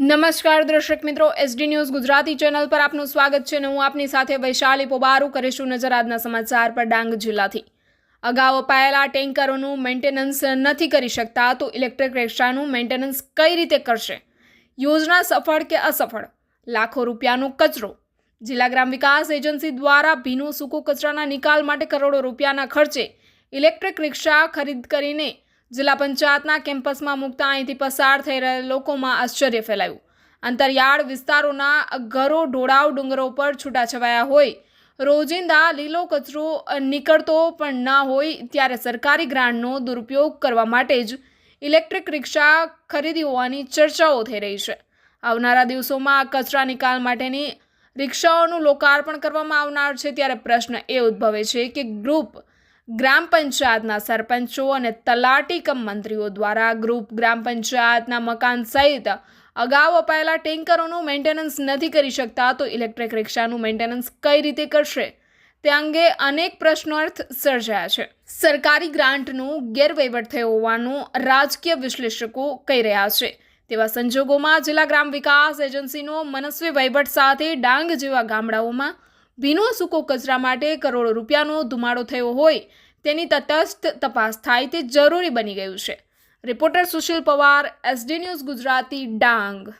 નમસ્કાર દર્શક મિત્રો, SD ન્યૂઝ ગુજરાતી ચેનલ પર આપનું સ્વાગત છે અને હું આપની સાથે વૈશાલી પોબારુ કરીશું નજર આજના સમાચાર પર. ડાંગ જિલ્લાથી અગાઉ અપાયેલા ટેન્કરોનું મેન્ટેનન્સ નથી કરી શકતા તો ઇલેક્ટ્રિક રિક્ષાનું મેન્ટેનન્સ કઈ રીતે કરશે? યોજના સફળ કે અસફળ? લાખો રૂપિયાનો કચરો. જિલ્લા ગ્રામ વિકાસ એજન્સી દ્વારા ભીનું સૂકું કચરાના નિકાલ માટે કરોડો રૂપિયાના ખર્ચે ઇલેક્ટ્રિક રિક્ષા ખરીદ કરીને જિલ્લા પંચાયતના કેમ્પસમાં મૂકતા અહીંથી પસાર થઈ રહેલા લોકોમાં આશ્ચર્ય ફેલાયું. અંતરિયાળ વિસ્તારોના ઘરો ઢોળાવ ડુંગરો પર છૂટાછવાયા હોય, રોજિંદા લીલો કચરો નીકળતો પણ ન હોય ત્યારે સરકારી ગ્રાન્ટનો દુરુપયોગ કરવા માટે જ ઇલેક્ટ્રિક રિક્ષા ખરીદી હોવાની ચર્ચાઓ થઈ રહી છે. આવનારા દિવસોમાં આ કચરા નિકાલ માટેની રિક્ષાઓનું લોકાર્પણ કરવામાં આવનાર છે ત્યારે પ્રશ્ન એ ઉદ્ભવે છે કે ગ્રામ પંચાયતના સરપંચો અને તલાટી કમ મંત્રીઓ દ્વારા ગ્રામ પંચાયતના મકાન સહિત અગાઉ અપાયેલા ટેન્કરોનું મેન્ટેનન્સ નથી કરી શકતા તો ઇલેક્ટ્રિક રિક્ષાનું મેન્ટેનન્સ કઈ રીતે કરશે તે અંગે અનેક પ્રશ્નાર્થ સર્જાયા છે. સરકારી ગ્રાન્ટનું ગેરવહીવટ થયો હોવાનું રાજકીય વિશ્લેષકો કહી રહ્યા છે. તેવા સંજોગોમાં જિલ્લા ગ્રામ વિકાસ એજન્સીનો મનસ્વી વહીવટ સાથે ડાંગ જેવા ગામડાઓમાં ભીનો સૂકો કચરા માટે કરોડો રૂપિયાનો ધુમાડો થયો હોય તેની તટસ્થ તપાસ થાય તે જરૂરી બની ગયું છે. Reporter Sushil Pawar, SD news Gujarati, Dang.